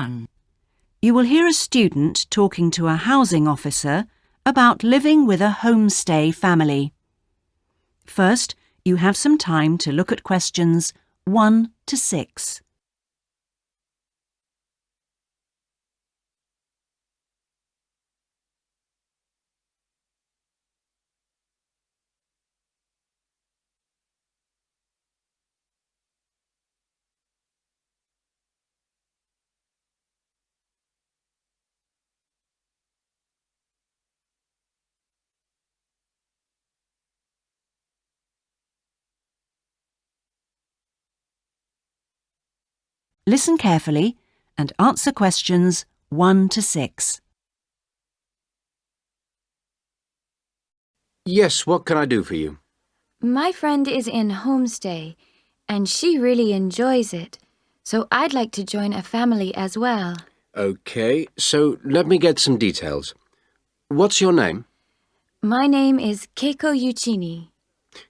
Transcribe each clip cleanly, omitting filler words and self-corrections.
1. You will hear a student talking to a housing officer about living with a homestay family. First, you have some time to look at questions 1 to 6. Listen carefully and answer questions 1 to 6. Yes, what can I do for you? My friend is in homestay, and she really enjoys it, so I'd like to join a family as well. Okay, so let me get some details. What's your name? My name is Keiko Yuchini.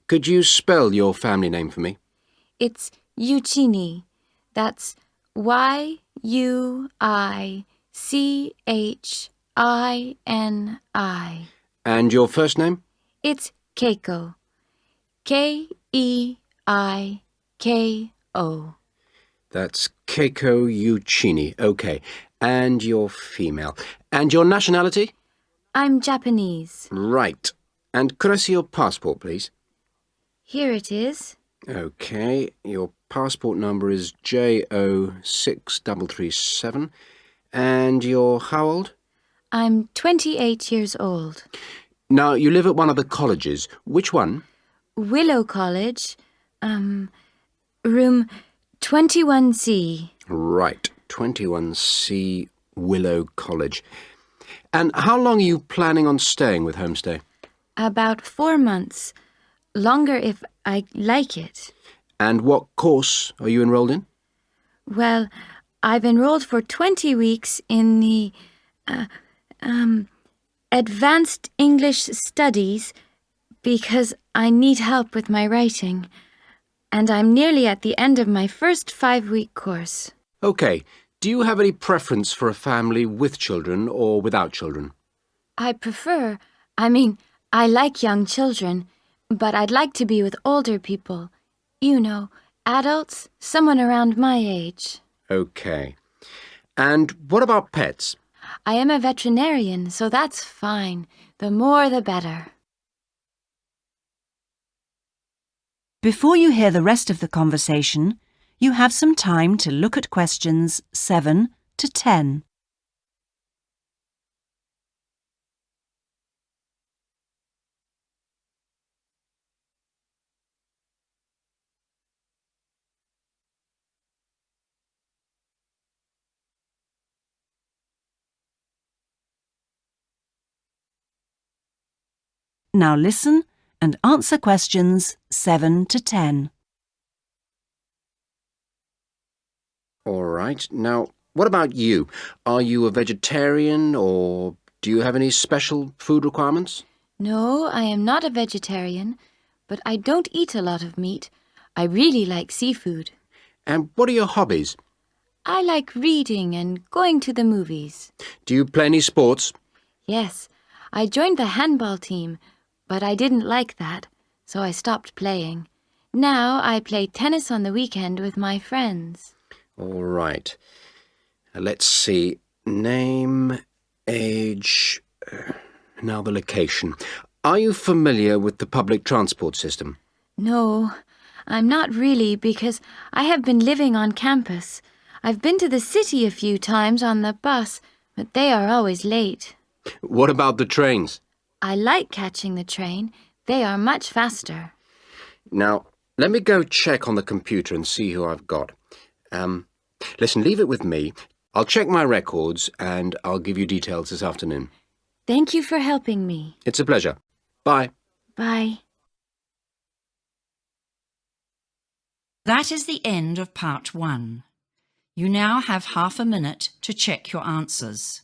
Could you spell your family name for me? It's Yuchini. That's Yuichini. And your first name? It's Keiko. Keiko. That's Keiko Yuchini. Okay. And you're female. And your nationality? I'm Japanese. Right. And could I see your passport, please? Here it is. Okay. Your passport number is JO6337. And you're how old? I'm 28 years old. Now, you live at one of the colleges. Which one? Willow College, room 21C. Right. 21C Willow College. And how long are you planning on staying with Homestay? About 4 months. Longer if I like it. And what course are you enrolled in? Well, I've enrolled for 20 weeks in the Advanced English Studies because I need help with my writing. And I'm nearly at the end of my first 5-week course. Okay. Do you have any preference for a family with children or without children? I like young children, but I'd like to be with older people. You know, adults, someone around my age. Okay. And what about pets? I am a veterinarian, so that's fine. The more the better. Before you hear the rest of the conversation, you have some time to look at questions 7 to 10. Now listen and answer questions 7 to 10. All right. Now, what about you? Are you a vegetarian or do you have any special food requirements? No, I am not a vegetarian, but I don't eat a lot of meat. I really like seafood. And what are your hobbies? I like reading and going to the movies. Do you play any sports? Yes, I joined the handball team, but I didn't like that, so I stopped playing. Now I play tennis on the weekend with my friends. All right. Let's see. Name, age, now the location. Are you familiar with the public transport system? No, I'm not really because I have been living on campus. I've been to the city a few times on the bus, but they are always late. What about the trains? I like catching the train. They are much faster. Now, let me go check on the computer and see who I've got. Listen, leave it with me. I'll check my records and I'll give you details this afternoon. Thank you for helping me. It's a pleasure. Bye. Bye. That is the end of part 1. You now have half a minute to check your answers.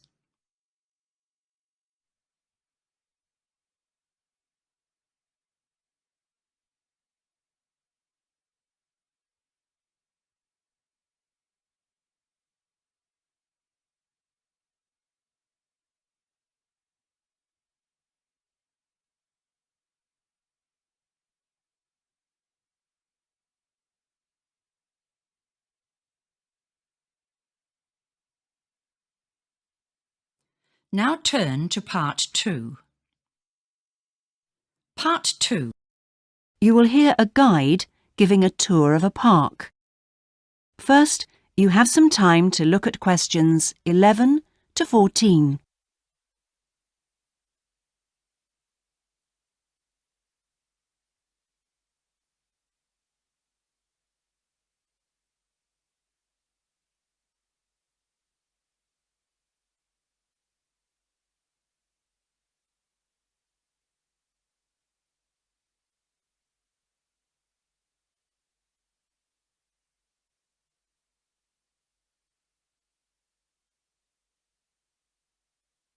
Now turn to Part 2. Part 2. You will hear a guide giving a tour of a park. First, you have some time to look at questions 11 to 14.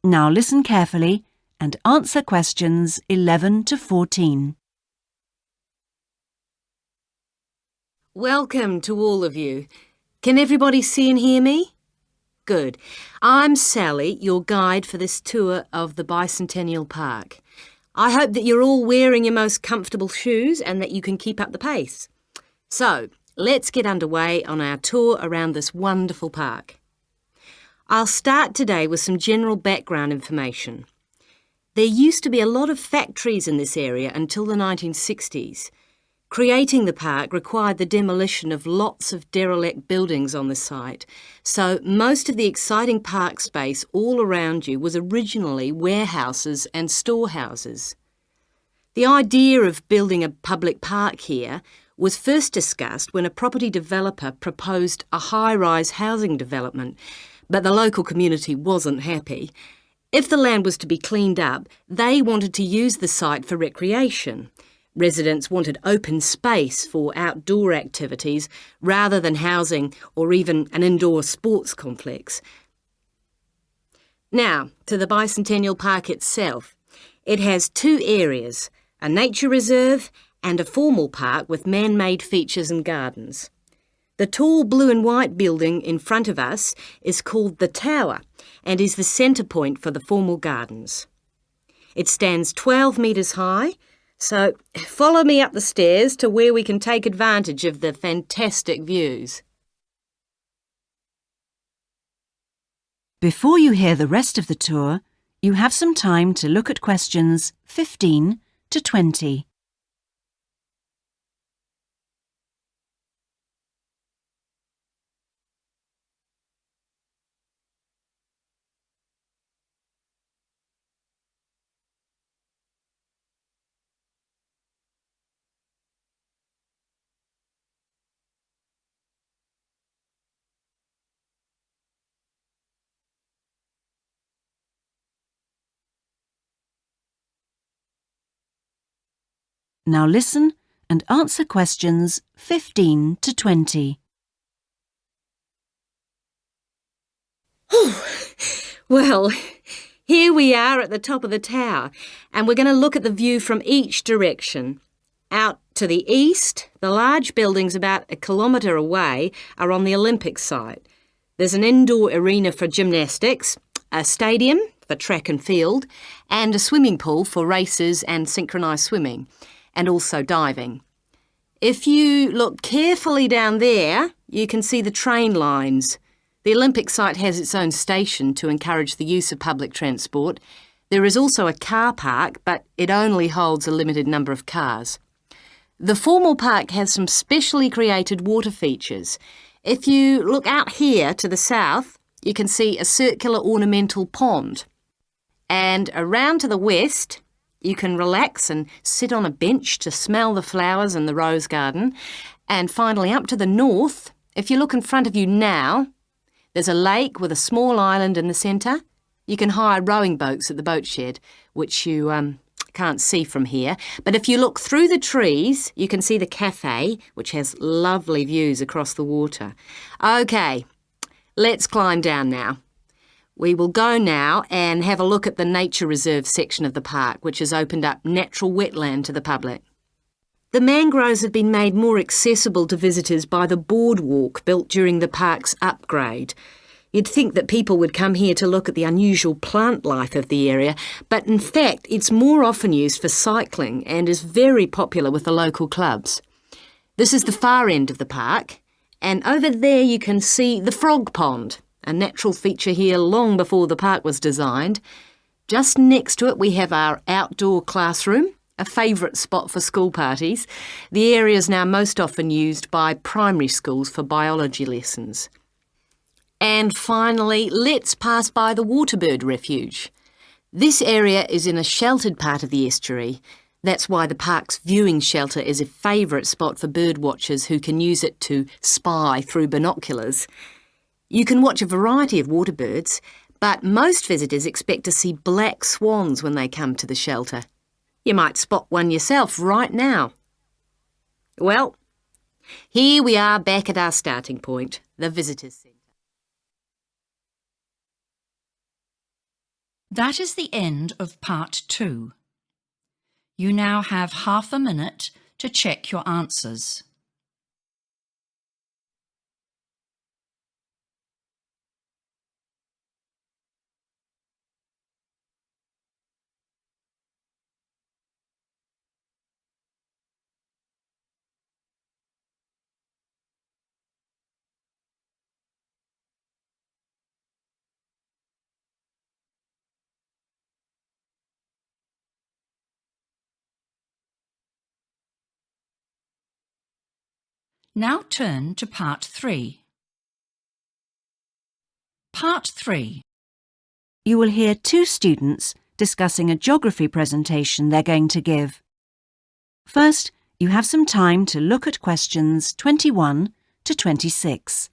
Now listen carefully and answer questions 11 to 14. Welcome to all of you. Can everybody see and hear me? Good. I'm Sally, your guide for this tour of the Bicentennial Park. I hope that you're all wearing your most comfortable shoes and that you can keep up the pace. So, let's get underway on our tour around this wonderful park. I'll start today with some general background information. There used to be a lot of factories in this area until the 1960s. Creating the park required the demolition of lots of derelict buildings on the site, so most of the exciting park space all around you was originally warehouses and storehouses. The idea of building a public park here was first discussed when a property developer proposed a high-rise housing development, but the local community wasn't happy. If the land was to be cleaned up, they wanted to use the site for recreation. Residents wanted open space for outdoor activities rather than housing or even an indoor sports complex. Now, to the Bicentennial Park itself. It has two areas, a nature reserve and a formal park with man-made features and gardens. The tall blue and white building in front of us is called the Tower and is the centre point for the formal gardens. It stands 12 metres high, so follow me up the stairs to where we can take advantage of the fantastic views. Before you hear the rest of the tour, you have some time to look at questions 15 to 20. Now listen and answer questions 15 to 20. Well, here we are at the top of the tower, and we're going to look at the view from each direction. Out to the east, the large buildings about 1 kilometre away are on the Olympic site. There's an indoor arena for gymnastics, a stadium for track and field, and a swimming pool for races and synchronised swimming, and also diving. If you look carefully down there, you can see the train lines. The Olympic site has its own station to encourage the use of public transport. There is also a car park, but it only holds a limited number of cars. The formal park has some specially created water features. If you look out here to the south, you can see a circular ornamental pond. And around to the west, you can relax and sit on a bench to smell the flowers in the rose garden. And finally, up to the north, if you look in front of you now, there's a lake with a small island in the centre. You can hire rowing boats at the boat shed, which you can't see from here. But if you look through the trees, you can see the cafe, which has lovely views across the water. OK, let's climb down now. We will go now and have a look at the nature reserve section of the park, which has opened up natural wetland to the public. The mangroves have been made more accessible to visitors by the boardwalk built during the park's upgrade. You'd think that people would come here to look at the unusual plant life of the area, but in fact it's more often used for cycling and is very popular with the local clubs. This is the far end of the park, and over there you can see the frog pond. a natural feature here long before the park was designed. Just next to it we have our outdoor classroom, a favourite spot for school parties. The area is now most often used by primary schools for biology lessons. And finally, let's pass by the waterbird refuge. This area is in a sheltered part of the estuary. That's why the park's viewing shelter is a favourite spot for bird watchers who can use it to spy through binoculars. You can watch a variety of waterbirds, but most visitors expect to see black swans when they come to the shelter. You might spot one yourself right now. Well, here we are back at our starting point, the Visitors Centre. That is the end of part 2. You now have half a minute to check your answers. Now turn to part 3. Part 3. You will hear 2 students discussing a geography presentation they're going to give. First, you have some time to look at questions 21 to 26.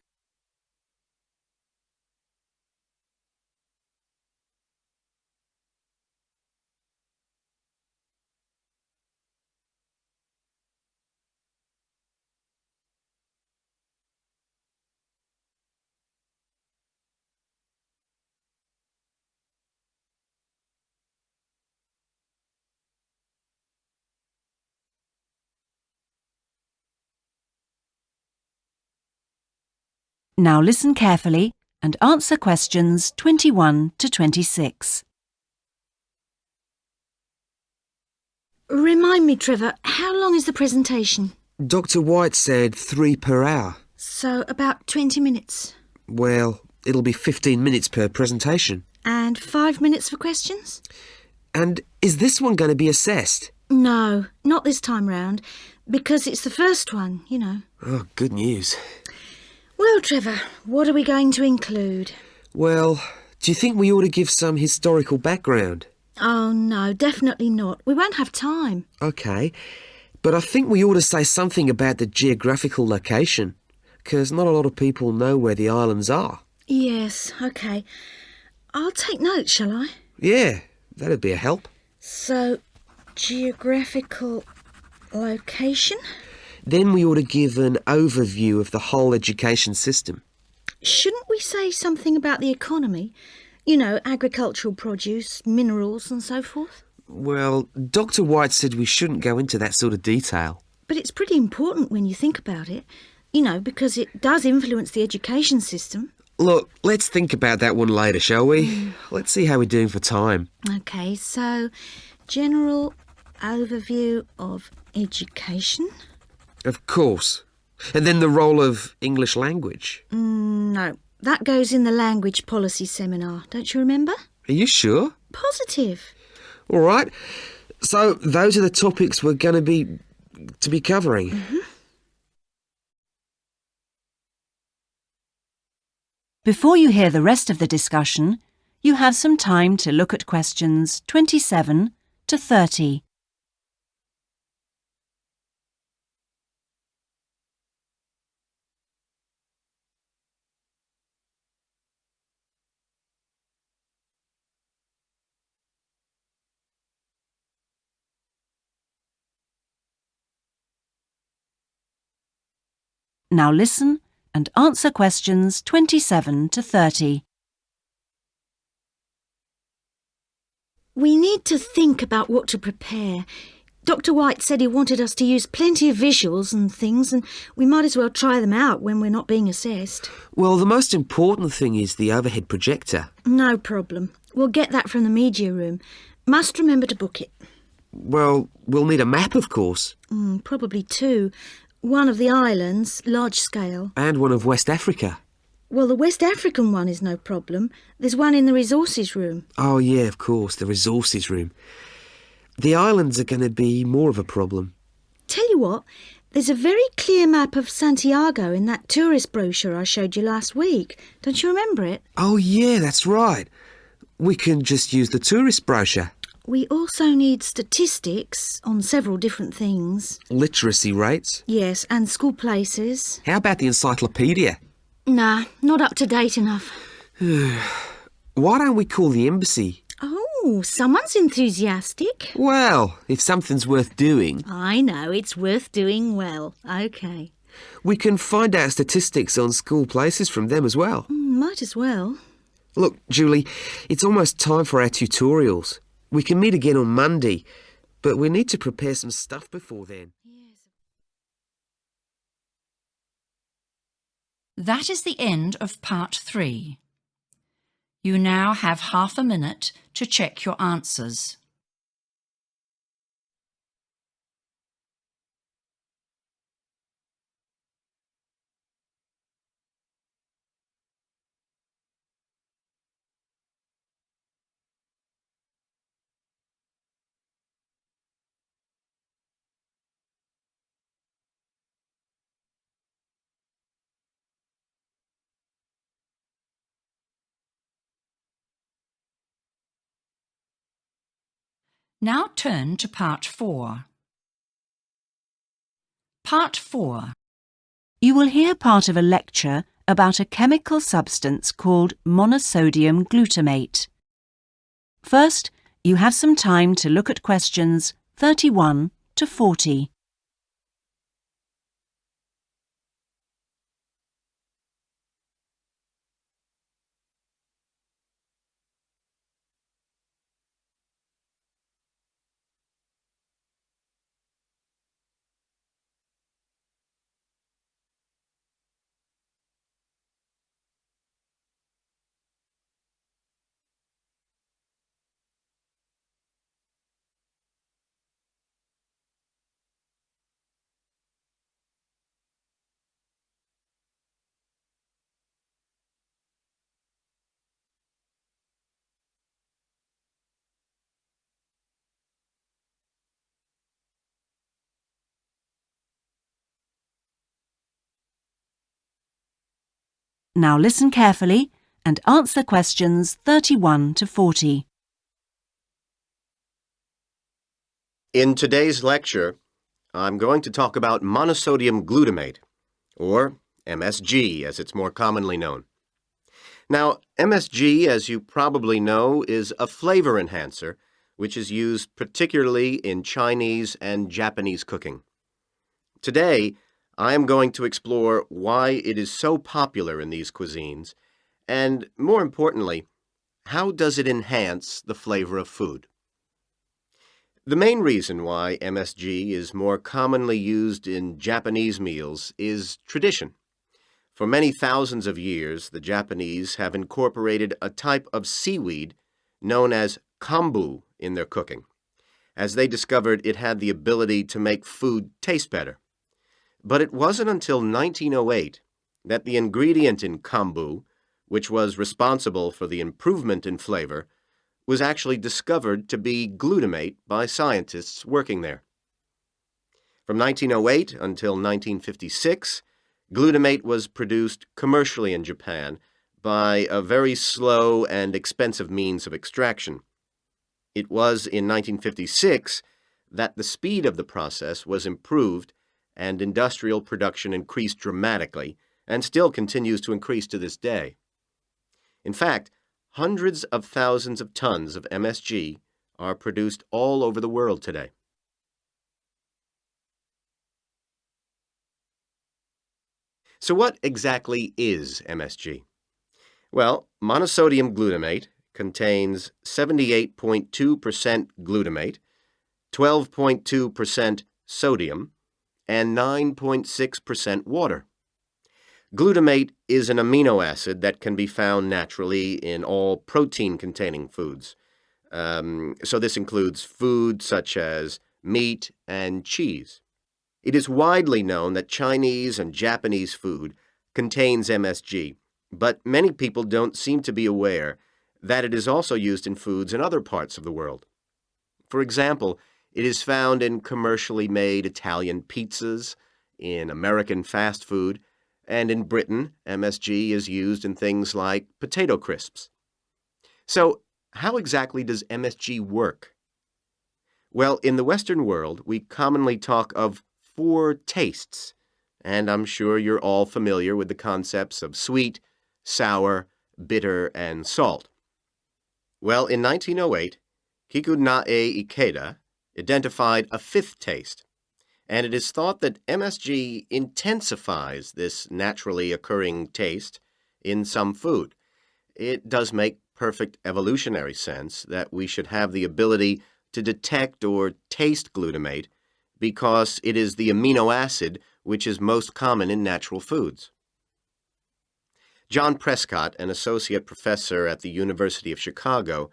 Now listen carefully and answer questions 21 to 26. Remind me, Trevor, how long is the presentation? Dr. White said 3 per hour. So about 20 minutes. Well, it'll be 15 minutes per presentation. And 5 minutes for questions? And is this one going to be assessed? No, not this time round, because it's the first one, you know. Oh, good news. Well, Trevor, what are we going to include? Well, do you think we ought to give some historical background? Oh, no, definitely not. We won't have time. OK, but I think we ought to say something about the geographical location, because not a lot of people know where the islands are. Yes, OK. I'll take notes, shall I? Yeah, that'd be a help. So, geographical location? Then we ought to give an overview of the whole education system. Shouldn't we say something about the economy? You know, agricultural produce, minerals and so forth? Well, Dr. White said we shouldn't go into that sort of detail. But it's pretty important when you think about it, you know, because it does influence the education system. Look, let's think about that one later, shall we? Let's see how we're doing for time. OK, so general overview of education? Of course. And then the role of English language. No, that goes in the language policy seminar, don't you remember? Are you sure? Positive. All right. So those are the topics we're going to be covering. Before you hear the rest of the discussion, you have some time to look at questions 27 to 30. Now listen and answer questions 27 to 30. We need to think about what to prepare. Dr. White said he wanted us to use plenty of visuals and things, and we might as well try them out when we're not being assessed. Well, the most important thing is the overhead projector. No problem. We'll get that from the media room. Must remember to book it. Well, we'll need a map, of course. Probably 2. One of the islands, large scale. And one of West Africa. Well, the West African one is no problem. There's one in the resources room. Oh, yeah, of course, the resources room. The islands are going to be more of a problem. Tell you what, there's a very clear map of Santiago in that tourist brochure I showed you last week. Don't you remember it? Oh, yeah, that's right. We can just use the tourist brochure. We also need statistics on several different things. Literacy rates. Yes, and school places. How about the encyclopedia? Nah, not up to date enough. Why don't we call the embassy? Oh, someone's enthusiastic. Well, if something's worth doing, I know, it's worth doing well. OK. we can find out statistics on school places from them as well. Might as well. Look, Julie, it's almost time for our tutorials. We can meet again on Monday, but we need to prepare some stuff before then. That is the end of part 3. You now have half a minute to check your answers. Now turn to part 4. Part 4. You will hear part of a lecture about a chemical substance called monosodium glutamate. First, you have some time to look at questions 31 to 40. Now listen carefully and answer questions 31 to 40. In today's lecture, I'm going to talk about monosodium glutamate, or MSG as it's more commonly known. Now, MSG, as you probably know, is a flavor enhancer which is used particularly in Chinese and Japanese cooking. Today, I am going to explore why it is so popular in these cuisines, and more importantly, how does it enhance the flavor of food? The main reason why MSG is more commonly used in Japanese meals is tradition. For many thousands of years, the Japanese have incorporated a type of seaweed known as kombu in their cooking, as they discovered it had the ability to make food taste better. But it wasn't until 1908 that the ingredient in kombu, which was responsible for the improvement in flavor, was actually discovered to be glutamate by scientists working there. From 1908 until 1956, glutamate was produced commercially in Japan by a very slow and expensive means of extraction. It was in 1956 that the speed of the process was improved and industrial production increased dramatically and still continues to increase to this day. In fact, hundreds of thousands of tons of MSG are produced all over the world today. So what exactly is MSG? Well, monosodium glutamate contains 78.2% glutamate, 12.2% sodium, and 9.6% water. Glutamate is an amino acid that can be found naturally in all protein-containing foods. So this includes food such as meat and cheese. It is widely known that Chinese and Japanese food contains MSG, But many people don't seem to be aware that it is also used in foods in other parts of the world. For example, it is found in commercially made Italian pizzas, in American fast food, and in Britain, MSG is used in things like potato crisps. So, how exactly does MSG work? Well, in the Western world, we commonly talk of 4 tastes, and I'm sure you're all familiar with the concepts of sweet, sour, bitter, and salt. Well, in 1908, Kikunae Ikeda identified a 5th taste, and it is thought that MSG intensifies this naturally occurring taste in some food. It does make perfect evolutionary sense that we should have the ability to detect or taste glutamate because it is the amino acid which is most common in natural foods. John Prescott, an associate professor at the University of Chicago,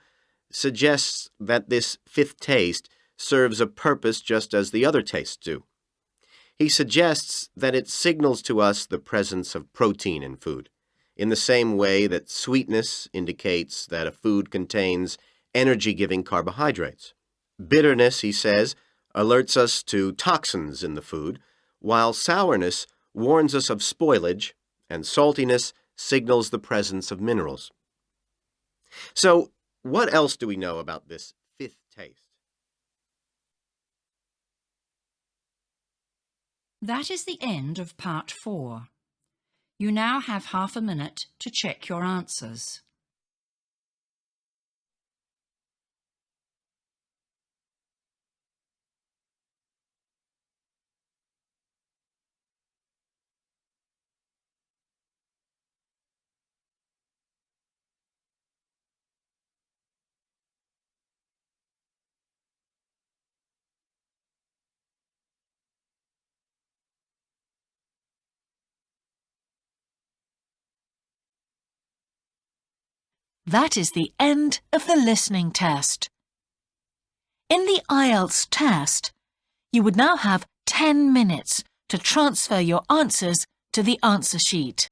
suggests that this 5th taste serves a purpose just as the other tastes do. He suggests that it signals to us the presence of protein in food, in the same way that sweetness indicates that a food contains energy-giving carbohydrates. Bitterness, he says, alerts us to toxins in the food, while sourness warns us of spoilage, and saltiness signals the presence of minerals. So, what else do we know about this 5th taste? That is the end of part 4. You now have half a minute to check your answers. That is the end of the listening test. In the IELTS test, you would now have 10 minutes to transfer your answers to the answer sheet.